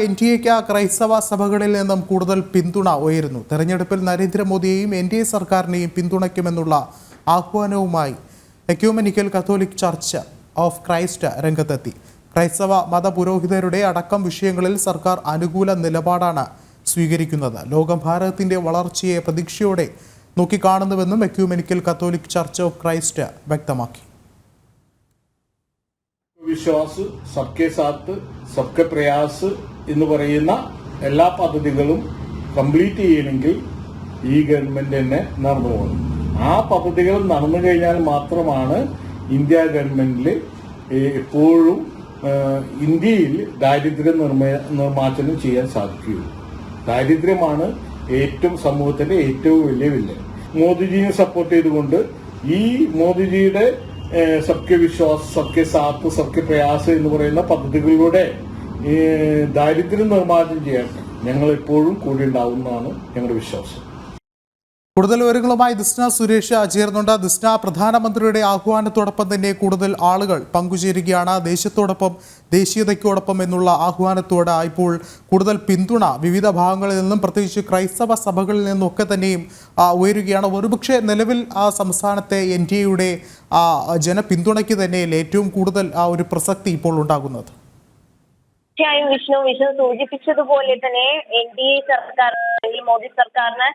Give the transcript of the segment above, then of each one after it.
എൻഡിഎക്ക് ക്രൈസ്തവ സഭകളിൽ നിന്നും കൂടുതൽ പിന്തുണ ഉയരുന്നു. തെരഞ്ഞെടുപ്പിൽ നരേന്ദ്രമോദിയെയും എൻഡിഎ സർക്കാരിനെയും പിന്തുണയ്ക്കുമെന്നുള്ള ആഹ്വാനവുമായി ecumenical catholic church of Christ രംഗത്തെത്തി. ക്രൈസ്തവ മതപുരോഹിതരുടെ അടക്കം വിഷയങ്ങളിൽ സർക്കാർ അനുകൂല നിലപാടാണ് സ്വീകരിക്കുന്നത്. ലോകം ഭാരതത്തിന്റെ വളർച്ചയെ പ്രതീക്ഷയോടെ നോക്കിക്കാണുന്നുവെന്നും ecumenical catholic church of Christ വ്യക്തമാക്കി. വിശ്വാസ് സബ്കെ സാത്ത് സബ്കെ പ്രയാസ് എന്ന് പറയുന്ന എല്ലാ പദ്ധതികളും കംപ്ലീറ്റ് ചെയ്യണമെങ്കിൽ ഈ ഗവൺമെന്റ് തന്നെ നടന്നു പോകും. ആ പദ്ധതികൾ നടന്നു കഴിഞ്ഞാൽ മാത്രമാണ് ഇന്ത്യ ഗവൺമെന്റിൽ എപ്പോഴും ഇന്ത്യയിൽ ദാരിദ്ര്യ നിർമ്മാർജ്ജനം ചെയ്യാൻ സാധിക്കുകയുള്ളൂ. ദാരിദ്ര്യമാണ് സമൂഹത്തിന്റെ ഏറ്റവും വലിയ വില്ലൻ. മോദിജിയെ സപ്പോർട്ട് ചെയ്തുകൊണ്ട് ഈ മോദിജിയുടെ സബ്കെ വിശ്വാസ് സബ്കെ സാത്ത് സബ്കെ പ്രയാസ് എന്ന് പറയുന്ന പദ്ധതികളിലൂടെ ദാരിദ്ര്യം നിർമ്മാർജ്ജനം ചെയ്യാൻ ഞങ്ങൾ എപ്പോഴും കൂടി ഉണ്ടാവുന്നതാണ് ഞങ്ങളുടെ വിശ്വാസം. കൂടുതൽ വിവരങ്ങളുമായി ദിസ്ന സുരേഷ് ചേർന്നുണ്ട്. ദിസ്ന, പ്രധാനമന്ത്രിയുടെ ആഹ്വാനത്തോടൊപ്പം തന്നെ കൂടുതൽ ആളുകൾ പങ്കുചേരുകയാണ്. ദേശത്തോടൊപ്പം ദേശീയതയ്ക്കോടൊപ്പം എന്നുള്ള ആഹ്വാനത്തോട് ഇപ്പോൾ കൂടുതൽ പിന്തുണ വിവിധ ഭാഗങ്ങളിൽ നിന്നും പ്രത്യേകിച്ച് ക്രൈസ്തവ സഭകളിൽ നിന്നൊക്കെ തന്നെയും ഉയരുകയാണ്. ഒരുപക്ഷെ നിലവിൽ സംസ്ഥാനത്തെ എൻഡിഎയുടെ ജനപിന്തുണയ്ക്ക് തന്നെയല്ലേ ഏറ്റവും കൂടുതൽ ഒരു പ്രസക്തി ഇപ്പോൾ ഉണ്ടാകുന്നത്? തീർച്ചയായും വിഷ്ണു സൂചിപ്പിച്ചതുപോലെ തന്നെ എൻഡിഎ സർക്കാർ അല്ലെങ്കിൽ മോദി സർക്കാരിന്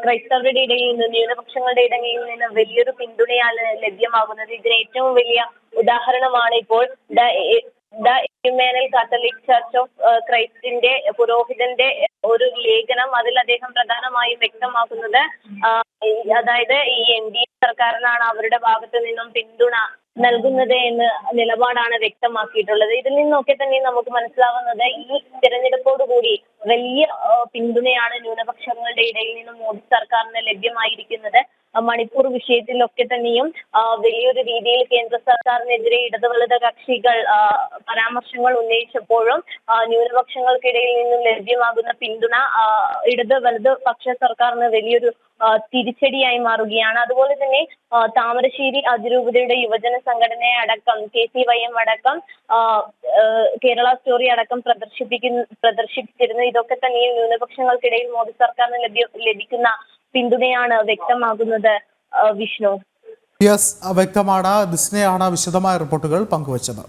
ക്രൈസ്തവരുടെ ഇടയിൽ നിന്ന് ന്യൂനപക്ഷങ്ങളുടെ ഇടയിൽ നിന്ന് വലിയൊരു പിന്തുണയാണ് ലഭ്യമാകുന്നത്. ഇതിന് ഏറ്റവും വലിയ ഉദാഹരണമാണ് ഇപ്പോൾ ദ എക്യുമെനൽ കാത്തലിക് ചർച്ച് ഓഫ് ക്രൈസ്റ്റിന്റെ പുരോഹിതന്റെ ഒരു ലേഖനം. അതിൽ അദ്ദേഹം പ്രധാനമായും വ്യക്തമാക്കുന്നത് അതായത് ഈ എൻഡിഎ സർക്കാരിനാണ് അവരുടെ ഭാഗത്തു നിന്നും പിന്തുണ നൽകുന്നത് എന്ന നിലപാടാണ് വ്യക്തമാക്കിയിട്ടുള്ളത്. ഇതിൽ നിന്നൊക്കെ തന്നെ നമുക്ക് മനസ്സിലാവുന്നത് ഈ തിരഞ്ഞെടുപ്പോടുകൂടി വലിയ പിന്തുണയാണ് ന്യൂനപക്ഷങ്ങളുടെ ഇടയിൽ നിന്നും മോദി സർക്കാരിന് ലഭ്യമായിരിക്കുന്നത്. മണിപ്പൂർ വിഷയത്തിലൊക്കെ തന്നെയും വലിയൊരു രീതിയിൽ കേന്ദ്ര സർക്കാരിനെതിരെ ഇടതുവലത് കക്ഷികൾ പരാമർശങ്ങൾ ഉന്നയിച്ചപ്പോഴും ന്യൂനപക്ഷങ്ങൾക്കിടയിൽ നിന്നും ലഭ്യമാകുന്ന പിന്തുണ ഇടത് വലത് പക്ഷ സർക്കാരിന് വലിയൊരു തിരിച്ചടിയായി മാറുകയാണ്. അതുപോലെ തന്നെ താമരശ്ശേരി അതിരൂപതയുടെ യുവജന സംഘടനയെ അടക്കം KCYM അടക്കം കേരള സ്റ്റോറി അടക്കം പ്രദർശിപ്പിച്ചിരുന്നു. ഇതൊക്കെ തന്നെയും ന്യൂനപക്ഷങ്ങൾക്കിടയിൽ മോദി സർക്കാരിന് ലഭിക്കുന്ന പിന്തുണയാണ് വ്യക്തമാകുന്നത്. വിഷ്ണു, വ്യക്തമാണ്. ദിസ്നയാണ് വിശദമായ റിപ്പോർട്ടുകൾ പങ്കുവച്ചത്.